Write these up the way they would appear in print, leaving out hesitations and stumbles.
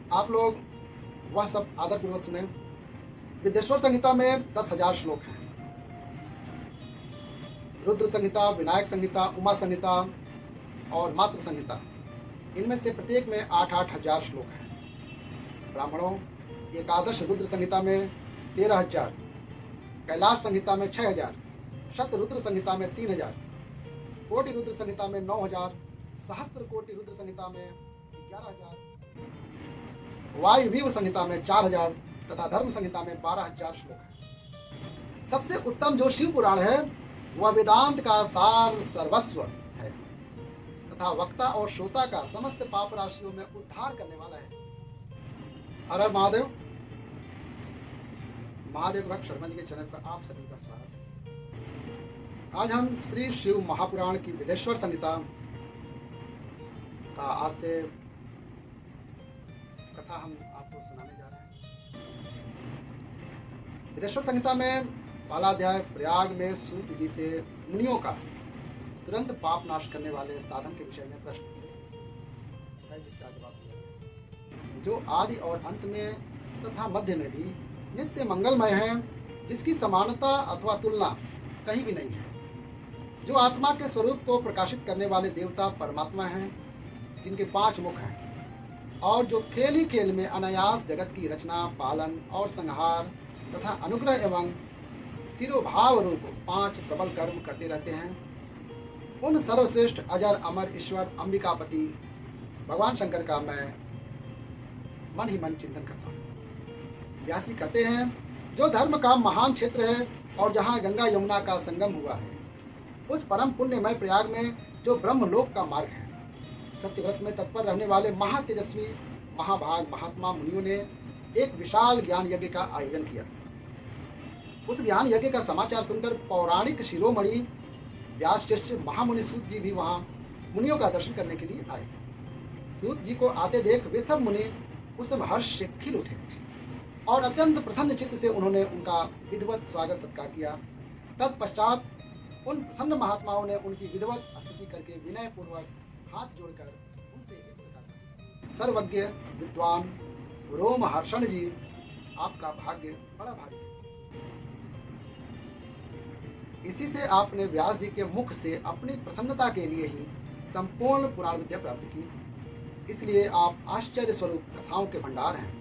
आप लोग वह सब आदरपूर्वक सुने। विद्येश्वर संहिता में 10,000 श्लोक हैं। रुद्र संहिता, विनायक संहिता, उमा संहिता और मातृ संहिता, इनमें से प्रत्येक में 8-8 हजार श्लोक हैं। ब्राह्मणों, एकादश रुद्र संहिता में 13,000, कैलाश संहिता में 6,000, शतरुद्र संहिता में 3,000, कोटि रुद्र संहिता में 9,000, सहस्त्र कोटि रुद्र संहिता में 11,000, वायुवीव संहिता में 4,000 तथा धर्म संहिता में 12,000 श्लोक हैं। सबसे उत्तम जो शिव पुराण है वह वेदांत का सार सर्वस्व है तथा वक्ता और श्रोता का समस्त पाप राशियों में उद्धार करने वाला है। हर हर महादेव। महादेव भक्त शर्मा जी के चैनल पर आप सभी का स्वागत है। आज हम श्री शिव महापुराण की विदेश्वर संहिता का आज से कथा हम आपको सुनाने जा रहे हैं। विदेश्वर संहिता में पहला अध्याय प्रयाग में सूत जी से मुनियों का तुरंत पाप नाश करने वाले साधन के विषय में प्रश्न है, जिसका जवाब दिया जो आदि और अंत में तथा मध्य में भी नित्य मंगलमय है, जिसकी समानता अथवा तुलना कहीं भी नहीं है, जो आत्मा के स्वरूप को प्रकाशित करने वाले देवता परमात्मा हैं, जिनके 5 मुख हैं और जो खेल ही खेल में अनायास जगत की रचना, पालन और संहार तथा अनुग्रह एवं तिरोभाव रूप 5 प्रबल कर्म करते रहते हैं, उन सर्वश्रेष्ठ अजर अमर ईश्वर अंबिकापति भगवान शंकर का मैं मन ही मन चिंतन करता हूँ। व्यास जी कहते हैं, जो धर्म का महान क्षेत्र है और जहाँ गंगा यमुना का संगम हुआ है, उस परम पुण्यमय प्रयाग में जो ब्रह्मलोक का मार्ग है, सत्यव्रत में तत्पर रहने वाले महातेजस्वी महाभाग महात्मा मुनियों ने एक विशाल ज्ञान यज्ञ का आयोजन किया। उस ज्ञान यज्ञ का समाचार सुनकर पौराणिक शिरोमणि व्यास शिष्य महामुनि सूत जी भी वहां मुनियों का दर्शन करने के लिए आए। सूत जी को आते देख वे सब मुनि उस समय हर्ष से खिल उठे और अत्यंत प्रसन्न चित्त से उन्होंने उनका विधिवत स्वागत सत्कार किया। तत्पश्चात उन प्रसन्न महात्माओं ने उनकी विधिवत स्तुति करके विनय पूर्वक हाथ जोड़कर उनसे इस प्रकार, सर्वज्ञ विद्वान रोमहर्षण जी, आपका भाग्य बड़ा भाग्य है। इसी से आपने व्यास जी के मुख से अपनी प्रसन्नता के लिए ही संपूर्ण पुराण विद्या प्राप्त की, इसलिए आप आश्चर्य स्वरूप कथाओं के भंडार हैं।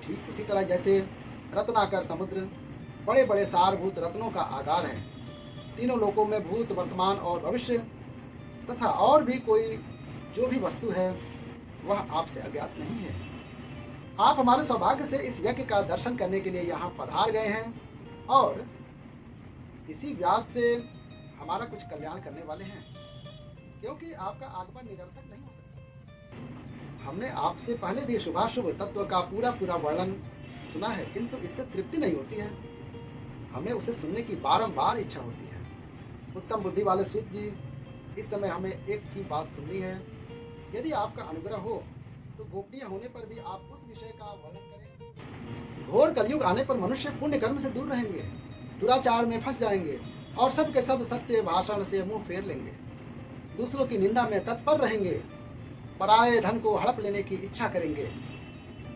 ठीक उसी तरह जैसे रत्नाकर समुद्र बड़े बड़े सारभूत रत्नों का आगार है, तीनों लोकों में भूत वर्तमान और भविष्य तथा और भी कोई जो भी वस्तु है वह आपसे अज्ञात नहीं है। आप हमारे सौभाग्य से इस यज्ञ का दर्शन करने के लिए यहाँ पधार गए हैं और इसी व्यास से हमारा कुछ कल्याण करने वाले हैं, क्योंकि आपका आगमन निरर्थक नहीं हो सकता। हमने आपसे पहले भी शुभाशुभ तत्व का पूरा वर्णन सुना है, किंतु इससे तृप्ति नहीं होती है, हमें उसे सुनने की बारंबार इच्छा होती है। उत्तम बुद्धि वाले सूत जी, इस समय हमें एक ही बात सुननी है। यदि आपका अनुग्रह हो तो गोपनीय होने पर भी आप उस विषय का वर्णन करें। घोर कलयुग आने पर मनुष्य पुण्य कर्म से दूर रहेंगे, दुराचार में फंस जाएंगे और सब के सब सत्य भाषण से मुंह फेर लेंगे, दूसरों की निंदा में तत्पर रहेंगे, पराये धन को हड़प लेने की इच्छा करेंगे,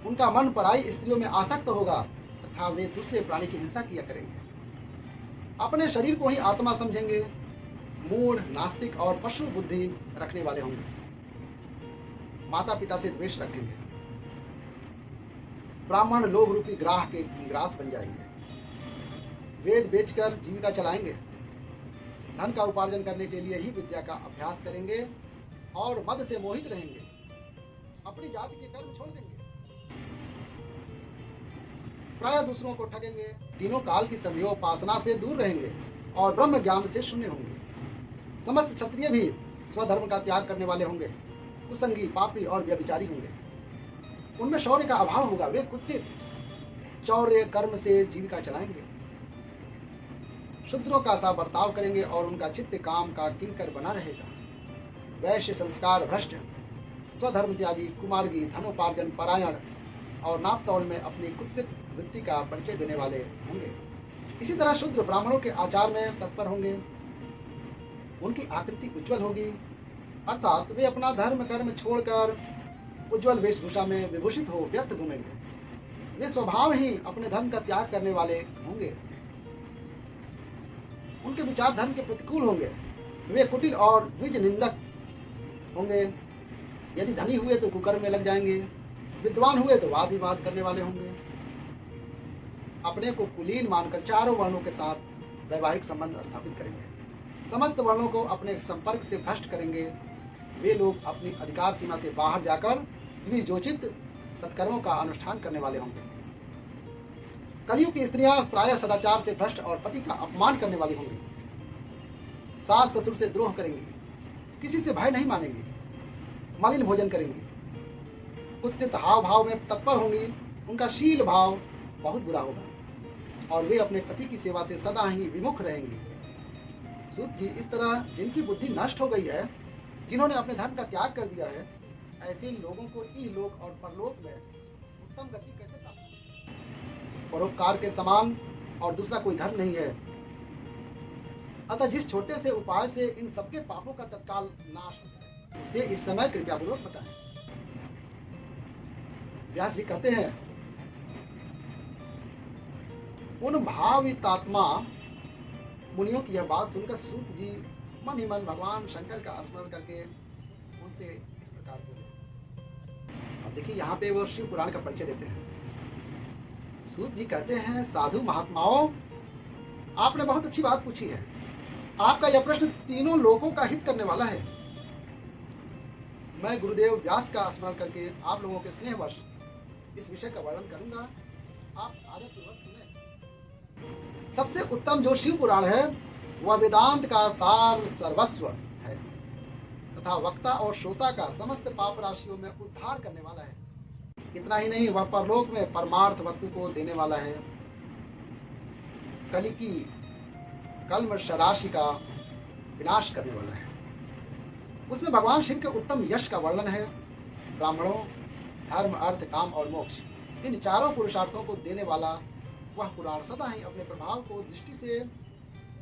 उनका मन पराई स्त्रियों में आसक्त होगा तथा वे दूसरे प्राणी की हिंसा किया करेंगे, अपने शरीर को ही आत्मा समझेंगे, मूढ़, नास्तिक और पशु बुद्धि रखने वाले होंगे, माता पिता से द्वेष रखेंगे, ब्राह्मण लोभ रूपी ग्राह के ग्रास बन जाएंगे, वेद बेचकर जीविका चलाएंगे, धन का उपार्जन करने के लिए ही विद्या का अभ्यास करेंगे और मद से मोहित रहेंगे, अपनी जाति के कर्म छोड़ देंगे, प्राय दूसरों को ठगेंगे, तीनों काल की संयोपासना से दूर रहेंगे और ब्रह्म ज्ञान से शून्य होंगे। समस्त क्षत्रिय भी स्वधर्म का त्याग करने वाले होंगे, कुसंगी, पापी और व्यभिचारी होंगे, उनमें शौर्य का अभाव होगा, वे कुत्सित चौर्य कर्म से जीविका चलाएंगे, शूद्रों का सा बर्ताव करेंगे और उनका चित्त काम का किंकर बना रहेगा, वैश्य संस्कार भ्रष्ट, स्वधर्म त्यागी, कुमार्गी, धनोपार्जन परायण और नापतौल में अपनी कुत्सित वृत्ति का परिचय देने वाले होंगे। इसी तरह शूद्र ब्राह्मणों के आचार में तत्पर होंगे, उनकी आकृति उज्जवल होगी, अर्थात वे अपना धर्म कर्म छोड़कर उज्जवल वेशभूषा में विभूषित हो व्यर्थ घूमेंगे। वे स्वभाव ही अपने धन का त्याग करने वाले होंगे। उनके विचार धर्म के प्रतिकूल होंगे। वे कुटिल और द्विज निंदक होंगे। यदि धनी हुए तो कुकर्म में लग जाएंगे, विद्वान हुए तो वाद विवाद करने वाले होंगे। अपने को कुलीन मानकर चारों वर्णों के साथ वैवाहिक संबंध स्थापित करेंगे। समस्त वर्णों को अपने संपर्क से भ्रष्ट करेंगे। वे लोग अपनी अधिकार सीमा से बाहर जाकर द्विजोचित सत्कर्मों का अनुष्ठान करने वाले होंगे। कलयुग की स्त्रियां प्रायः सदाचार से भ्रष्ट और पति का अपमान करने वाली होंगी। सास ससुर से द्रोह करेंगी, किसी से भय नहीं मानेंगी, मलिन भोजन करेंगी, कुत्सित हाव भाव में तत्पर होंगी। उनका शील भाव बहुत बुरा होगा और वे अपने पति की सेवा से सदा ही विमुख रहेंगी। सूत जी, इस तरह जिनकी बुद्धि नष्ट हो गई है, जिन्होंने अपने धर्म का त्याग कर दिया है, ऐसे लोगों को इहलोक और परलोक में उत्तम गति कैसे प्राप्त होगी? परोपकार के समान और दूसरा कोई धर्म नहीं है। अतः जिस छोटे से उपाय से इन सबके पापों का तत्काल नाश होता है, उसे इस समय कृपया पूर्वक बताएं। व्यास जी कहते हैं, उन भावितात्मा मुनियों की यह बात सुनकर सूत जी मन ही मन भगवान शंकर का स्मरण करके उनसे इस प्रकार बोले। अब देखिए, यहाँ पे वो शिव पुराण का परिचय देते हैं। सूत जी कहते हैं, साधु महात्माओं, आपने बहुत अच्छी बात पूछी है। आपका यह प्रश्न तीनों लोगों का हित करने वाला है। मैं गुरुदेव व्यास का स्मरण करके आप लोगों के स्नेहवश इस विषय का वर्णन करूंगा। आप आदर पूर्वक सुने। सबसे उत्तम जो शिव पुराण है वह वेदांत का सार सर्वस्व है तथा वक्ता और श्रोता का समस्त पाप राशियों में उद्धार करने वाला है। इतना ही नहीं, वह परलोक में परमार्थ वस्तु को देने वाला है। कलि की कल्मष राशि का विनाश करने वाला है। उसमें भगवान शिव के उत्तम यश का वर्णन है। ब्राह्मणों, धर्म, अर्थ, काम और मोक्ष, इन चारों पुरुषार्थों को देने वाला वह पुराण सदा ही अपने प्रभाव को दृष्टि से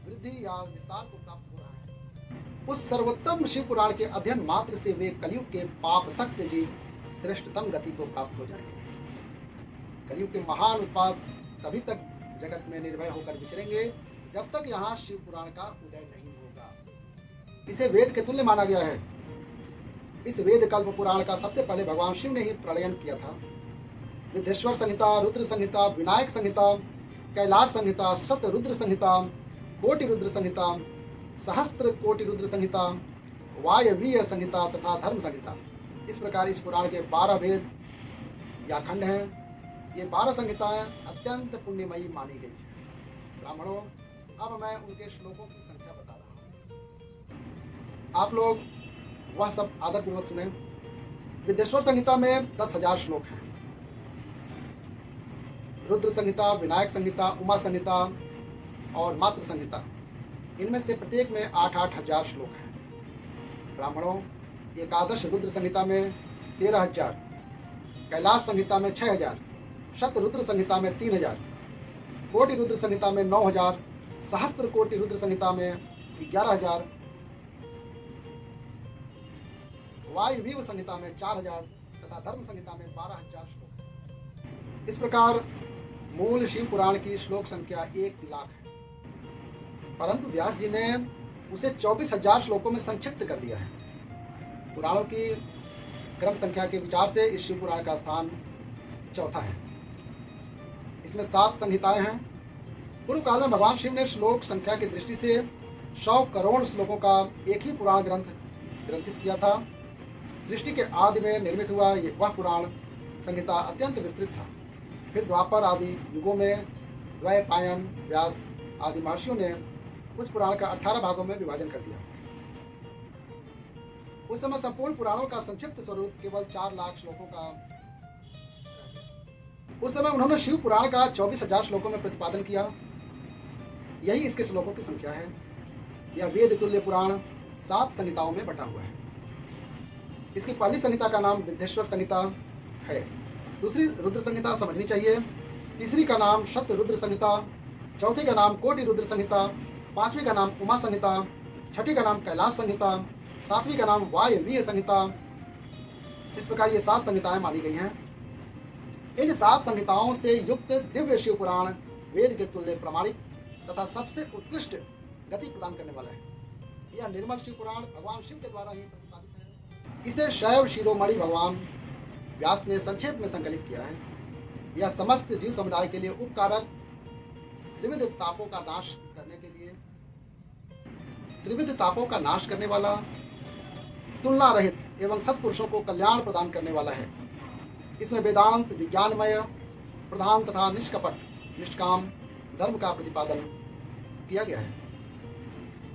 वृद्धि या विस्तार को प्राप्त हो रहा है। उस सर्वोत्तम शिव पुराण के अध्ययन मात्र से वे कलयुग के पाप सक्त जीव श्रेष्ठतम गति को प्राप्त हो जाएंगे। कलयुग के महान उत्पाद तभी तक जगत में निर्भय होकर विचरेंगे जब तक यहाँ शिव पुराण का उदय नहीं होगा। इसे वेद के तुल्य माना गया है। इस वेद कल्प पुराण का सबसे पहले भगवान शिव ने ही प्रणयन किया था। विदेश्वर संहिता, रुद्र संहिता, विनायक संहिता, कैलाश संहिता, शत रुद्र संहिता, कोटि रुद्र संहिता, सहस्त्र कोटि रुद्र संहिता, वायवीय संहिता तथा धर्म संहिता, इस प्रकार इस पुराण के 12 वेद या खंड हैं। ये 12 संहिताएं अत्यंत पुण्यमयी मानी गई है। ब्राह्मणों, अब मैं उनके श्लोकों की संख्या बता रहा हूँ। आप लोग वह सब आदरपूर्वक सुने। विदेश्वर संहिता में 10,000 श्लोक हैं। रुद्र संहिता, विनायक संहिता, उमा संहिता और मातृ संहिता, इनमें से प्रत्येक में 8-8 हजार श्लोक हैं। ब्राह्मणों, एकादश रुद्र संहिता में 13,000, कैलाश संहिता में 6,000, शत रुद्र संहिता में 3,000, कोटि रुद्र संहिता में 9,000, सहस्त्र कोटि रुद्र संहिता में 11,000, वायवीय संहिता में 4,000 तथा धर्म संहिता में 12,000 श्लोक। इस प्रकार मूल शिव पुराण की श्लोक संख्या 1 लाख है, परंतु व्यास जी ने उसे 24,000 श्लोकों में संक्षिप्त कर दिया है। पुराणों की क्रम संख्या के विचार से इस शिव पुराण का स्थान चौथा है। इसमें 7 संहिताएं हैं। पूर्व काल में भगवान शिव ने श्लोक संख्या की दृष्टि से 100 करोड़ श्लोकों का एक ही पुराण ग्रंथित किया था। सृष्टि के आदि में निर्मित हुआ वह पुराण संहिता अत्यंत विस्तृत था। फिर द्वापर आदि युगों में द्वैपायन, व्यास आदि महर्षियों ने उस पुराण का 18 भागों में विभाजन कर दिया। उस समय संपूर्ण पुराणों का संक्षिप्त स्वरूप केवल 4 लाख श्लोकों का। उस समय उन्होंने शिव पुराण का 24,000 श्लोकों में प्रतिपादन किया। यही इसके श्लोकों की संख्या है। यह वेद तुल्य पुराण 7 संहिताओं में बटा हुआ है। इसकी पहली संहिता का नाम विदेश्वर संहिता है। दूसरी रुद्र संहिता समझनी चाहिए। तीसरी का नाम शत रुद्र संहिता, चौथी का नाम कोटि रुद्र संहिता, पांचवी का नाम उमा संहिता, छठी का नाम कैलाश संहिता, सातवीं का नाम वायवीय संहिता, इस प्रकार ये 7 संहिताएं मानी गई हैं। इन 7 संहिताओं से युक्त दिव्य शिव पुराण वेद के तुल्य प्रामाणिक तथा सबसे उत्कृष्ट गति प्रदान करने वाला है। यह निर्मल शिव पुराण भगवान शिव के द्वारा ही प्रतिपादित है। इसे शैव शिरोमणि भगवान व्यास ने संक्षेप में संकलित किया है। यह समस्त जीव समुदाय के लिए उपकारक, त्रिविध तापों का नाश करने वाला, तुलना रहित एवं सत्पुरुषों को कल्याण प्रदान करने वाला है। इसमें वेदांत, विज्ञानमय, प्रधान तथा निष्कपट निष्काम धर्म का प्रतिपादन किया गया है।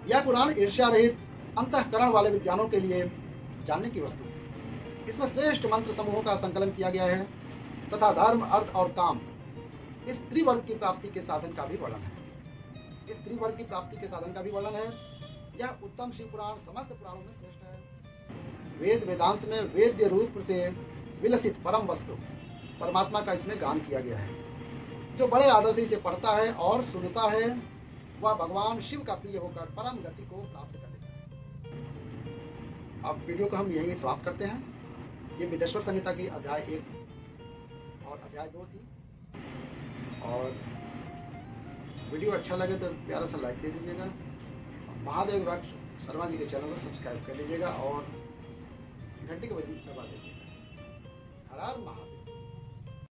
यह पुराण ईर्ष्या रहित अंतःकरण वाले विद्वानों के लिए जानने की वस्तु है। इसमें श्रेष्ठ मंत्र समूहों का संकलन किया गया है तथा धर्म, अर्थ और काम इस त्रिवर्ग की प्राप्ति के साधन का भी वर्णन है। यह उत्तम शिव पुराण समस्त पुराणों में श्रेष्ठ है। वेद वेदांत में वेद्य रूप से विलसित परम वस्तु परमात्मा का इसमें गान किया गया है। जो बड़े आदर से इसे पढ़ता है और सुनता है वह भगवान शिव का प्रिय होकर परम गति को प्राप्त कर लेता है। अब वीडियो को हम यहीं समाप्त करते हैं। ये विदेश्वर संहिता की अध्याय 1 और अध्याय 2 थी। और वीडियो अच्छा लगे तो प्यारा सा लाइक दे दीजिएगा। महादेव भक्त शर्मा जी के चैनल को सब्सक्राइब कर लीजिएगा और घंटी के बटन दबा दीजिएगा। हर हर महादेव।